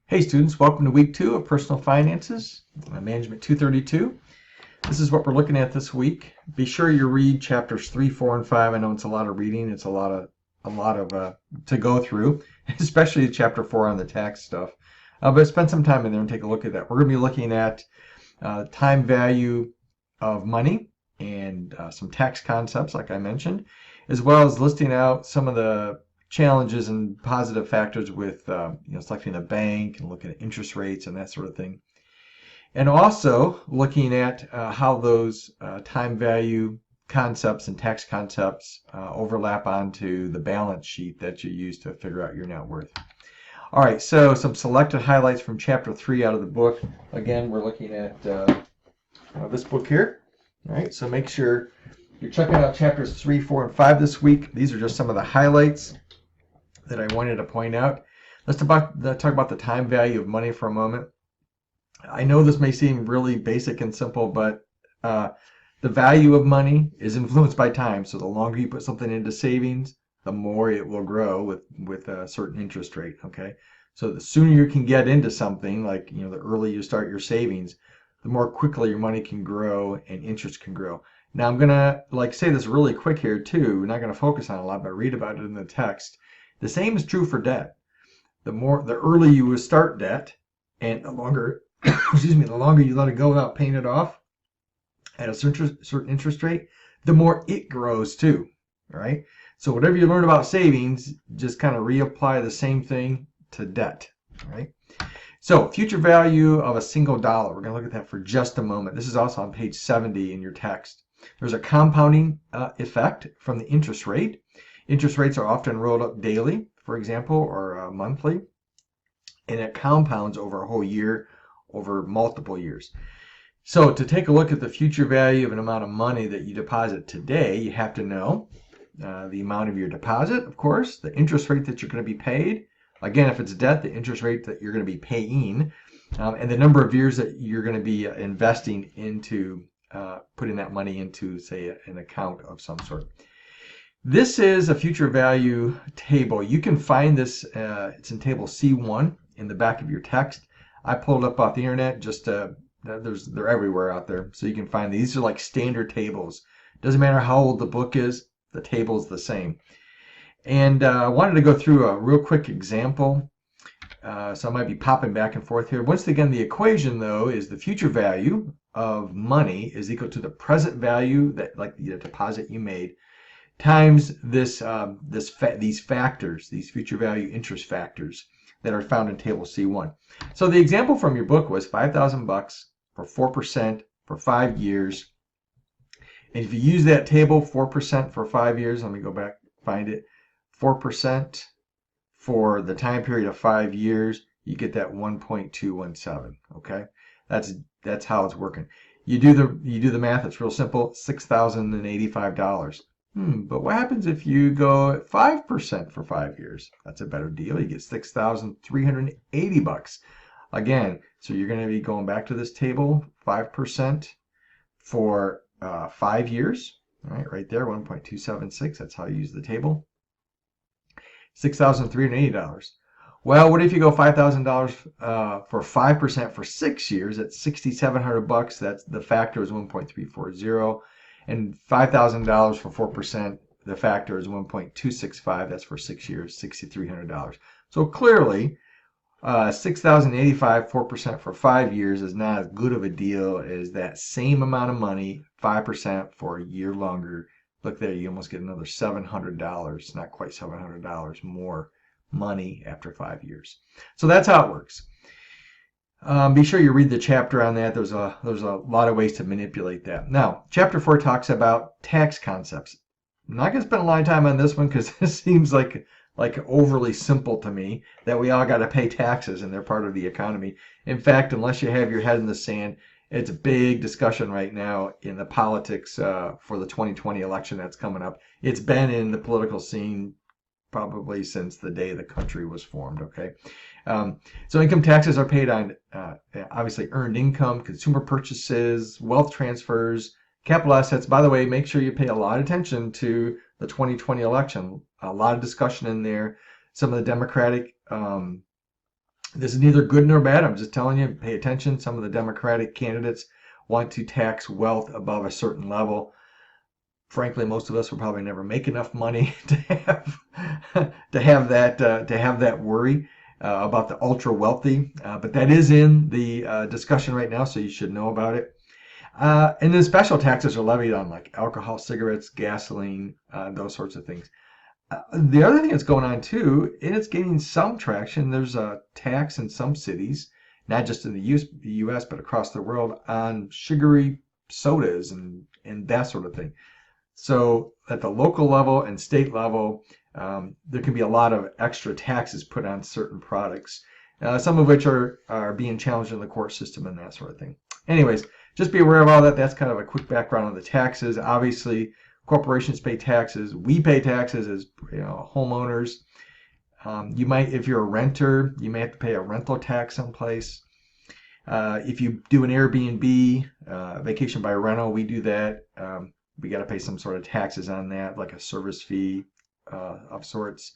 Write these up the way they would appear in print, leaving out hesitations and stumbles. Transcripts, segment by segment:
Hey students, welcome to week 2 of Personal Finances, Management 232. This is what we're looking at this week. Be sure you read chapters 3, 4, and 5. I know it's a lot of reading. It's a lot of to go through, especially chapter 4 on the tax stuff. But spend some time in there and take a look at that. We're going to be looking at time value of money and some tax concepts, like I mentioned, as well as listing out some of the challenges and positive factors with selecting a bank and looking at interest rates and that sort of thing. And also looking at how those time value concepts and tax concepts overlap onto the balance sheet that you use to figure out your net worth. All right, so some selected highlights from chapter 3 out of the book. Again, we're looking at this book here. All right, so make sure you're checking out chapters 3, 4, and 5 this week. These are just some of the highlights that I wanted to point out. Let's talk about the time value of money for a moment. I know this may seem really basic and simple, but the value of money is influenced by time. So the longer you put something into savings, the more it will grow with a certain interest rate. Okay, so the sooner you can get into something, like the earlier you start your savings, the more quickly your money can grow and interest can grow. Now I'm gonna say this really quick here too. We're not gonna focus on it a lot, but read about it in the text. The same is true for debt. The earlier you start debt, and the longer, the longer you let it go without paying it off at a certain interest rate, the more it grows too. All right. So whatever you learn about savings, just kind of reapply the same thing to debt. All right. So future value of a single dollar. We're going to look at that for just a moment. This is also on page 70 in your text. There's a compounding effect from the interest rate. Interest rates are often rolled up daily, for example, or monthly, and it compounds over a whole year, over multiple years. So to take a look at the future value of an amount of money that you deposit today, you have to know the amount of your deposit, of course, the interest rate that you're going to be paid. Again, if it's debt, the interest rate that you're going to be paying, and the number of years that you're going to be investing into putting that money into, say, an account of some sort. This is a future value table. You can find this, it's in table C1 in the back of your text. I pulled it up off the internet, they're everywhere out there. So you can find these are like standard tables. Doesn't matter how old the book is, the table's the same. And I wanted to go through a real quick example. So I might be popping back and forth here. Once again, the equation though is the future value of money is equal to the present value, that like the deposit you made, times these factors, these future value interest factors that are found in table C1. So the example from your book was $5,000 for 4% for 5 years. And if you use that table, 4% for 5 years, let me go back, find it, 4% for the time period of 5 years, you get that 1.217. Okay, that's how it's working. You do the math. It's real simple. $6,085. But what happens if you go at 5% for 5 years? That's a better deal. You get $6,380. Again, so you're going to be going back to this table, 5% for 5 years. All right there, 1.276. That's how you use the table. $6,380. Well, what if you go $5,000 for 5% for 6 years? That's $6,700. That's the factor is 1.340. And $5,000 for 4%, the factor is 1.265. That's for 6 years, $6,300. So clearly, $6,085, 4% for 5 years is not as good of a deal as that same amount of money, 5% for a year longer. Look there, you almost get another $700, not quite $700 more money after 5 years. So that's how it works. Be sure you read the chapter on that. There's a lot of ways to manipulate that. Now, chapter 4 talks about tax concepts. I'm not going to spend a lot of time on this one because it seems like overly simple to me that we all got to pay taxes and they're part of the economy. In fact, unless you have your head in the sand, it's a big discussion right now in the politics for the 2020 election that's coming up. It's been in the political scene probably since the day the country was formed. Okay. So income taxes are paid on obviously earned income, consumer purchases, wealth transfers, capital assets. By the way, make sure you pay a lot of attention to the 2020 election. A lot of discussion in there. Some of the Democratic This is neither good nor bad. I'm just telling you, pay attention. Some of the Democratic candidates want to tax wealth above a certain level. Frankly, most of us will probably never make enough money to have to have that worry about the ultra wealthy. But that is in the discussion right now, so you should know about it. And then special taxes are levied on like alcohol, cigarettes, gasoline, those sorts of things. The other thing that's going on too, and it's gaining some traction, there's a tax in some cities, not just in the US, but across the world, on sugary sodas and that sort of thing. So at the local level and state level, there can be a lot of extra taxes put on certain products, some of which are being challenged in the court system and that sort of thing. Anyways, just be aware of all that. That's kind of a quick background on the taxes. Obviously, corporations pay taxes. We pay taxes as homeowners. You might, if you're a renter, you may have to pay a rental tax someplace. If you do an Airbnb, vacation by rental, we do that. We got to pay some sort of taxes on that, like a service fee of sorts.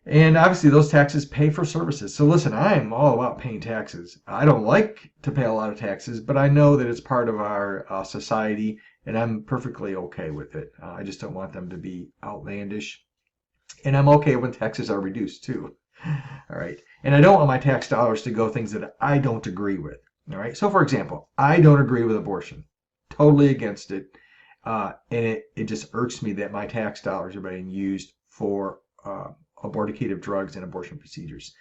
And obviously those taxes pay for services. So listen, I'm all about paying taxes. I don't like to pay a lot of taxes, but I know that it's part of our society, and I'm perfectly okay with it. I just don't want them to be outlandish. And I'm okay when taxes are reduced too. All right. And I don't want my tax dollars to go things that I don't agree with. All right. So for example, I don't agree with abortion. Totally against it. And it just irks me that my tax dollars are being used for aborticative drugs and abortion procedures.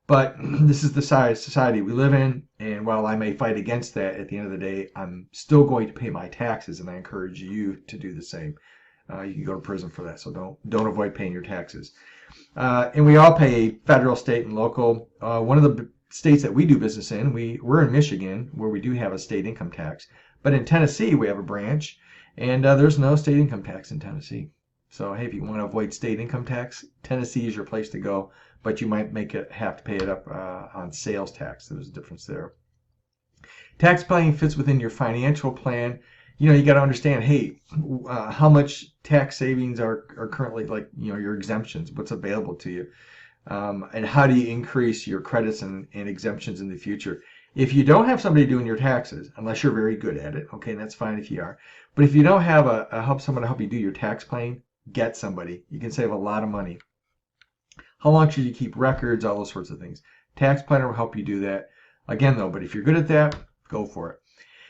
But this is the society we live in, and while I may fight against that, at the end of the day, I'm still going to pay my taxes, and I encourage you to do the same. You can go to prison for that, so don't avoid paying your taxes. And we all pay federal, state, and local. One of the states that we do business in, we're in Michigan, where we do have a state income tax. But in Tennessee, we have a branch, and there's no state income tax in Tennessee. So hey, if you want to avoid state income tax, Tennessee is your place to go. But you might have to pay it up on sales tax. There's a difference there. Tax planning fits within your financial plan. You got to understand, hey, how much tax savings are currently, like, your exemptions, what's available to you, and how do you increase your credits and exemptions in the future. If you don't have somebody doing your taxes, unless you're very good at it, okay, that's fine if you are. But if you don't have someone to help you do your tax planning, get somebody. You can save a lot of money. How long should you keep records? All those sorts of things. Tax planner will help you do that. Again, though, but if you're good at that, go for it.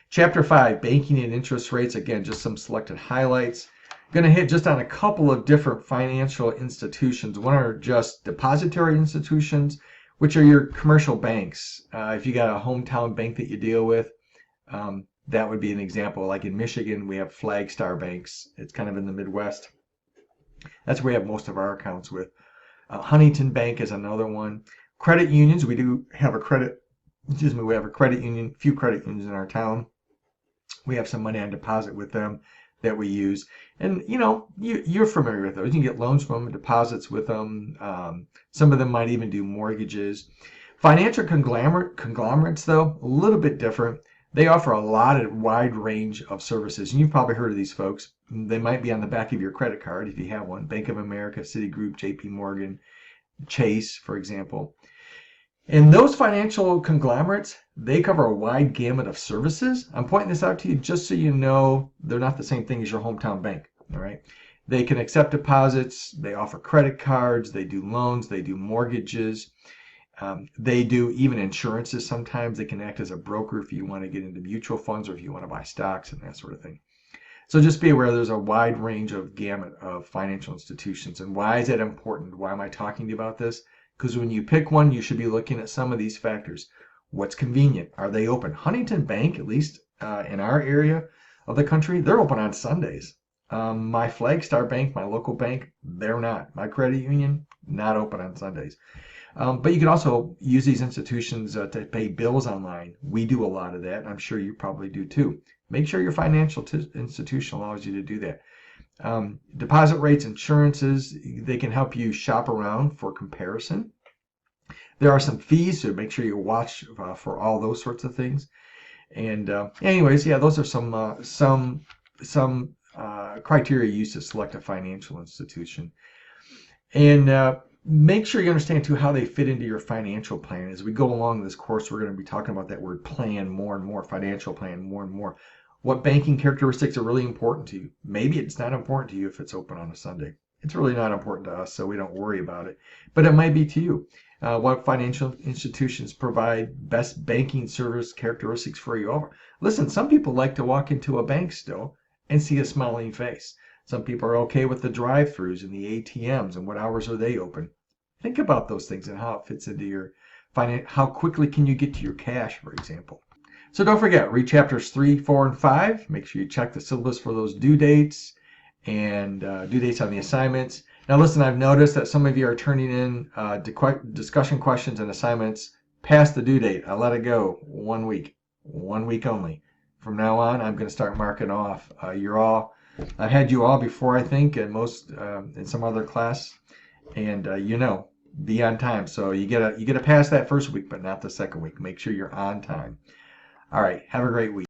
Chapter 5, Banking and Interest Rates. Again, just some selected highlights. Going to hit just on a couple of different financial institutions. One are just depository institutions, which are your commercial banks. If you got a hometown bank that you deal with, that would be an example. Like in Michigan, we have Flagstar banks. It's kind of in the Midwest. That's where we have most of our accounts with. Huntington Bank is another one. Credit unions, we do have a credit, we have a credit union, few credit unions in our town. We have some money on deposit with them that we use. And you're familiar with those. You can get loans from them, deposits with them. Some of them might even do mortgages. Financial conglomerates, though, a little bit different. They offer a wide range of services. And you've probably heard of these folks. They might be on the back of your credit card if you have one. Bank of America, Citigroup, JP Morgan, Chase, for example. And those financial conglomerates, they cover a wide gamut of services. I'm pointing this out to you just so you know they're not the same thing as your hometown bank. All right. They can accept deposits. They offer credit cards. They do loans. They do mortgages. They do even insurances sometimes. They can act as a broker if you want to get into mutual funds or if you want to buy stocks and that sort of thing. So just be aware there's a wide range of gamut of financial institutions. And why is that important? Why am I talking to you about this? Because when you pick one, you should be looking at some of these factors. What's convenient? Are they open? Huntington Bank, at least in our area of the country, they're open on Sundays. My Flagstar Bank, my local bank, they're not. My credit union, not open on Sundays. But you can also use these institutions to pay bills online. We do a lot of that. I'm sure you probably do too. Make sure your financial institution allows you to do that. Deposit rates, insurances, they can help you shop around for comparison. There are some fees, so make sure you watch for all those sorts of things. And anyways, yeah, those are some criteria used to select a financial institution. And Make sure you understand too how they fit into your financial plan. As we go along this course, we're going to be talking about that word plan more and more, financial plan more and more. What banking characteristics are really important to you? Maybe it's not important to you if it's open on a Sunday. It's really not important to us, so we don't worry about it. But it might be to you. What financial institutions provide best banking service characteristics for you? Listen, some people like to walk into a bank still and see a smiling face. Some people are okay with the drive-throughs and the ATMs and what hours are they open. Think about those things and how it fits into your finance. How quickly can you get to your cash, for example? So don't forget, read chapters 3, 4, and 5. Make sure you check the syllabus for those due dates and due dates on the assignments. Now listen, I've noticed that some of you are turning in discussion questions and assignments past the due date. I let it go 1 week only. From now on, I'm going to start marking off. I've had you all before, I think, and most in some other class, and be on time. So you get to pass that first week, but not the second week. Make sure you're on time. All right. Have a great week.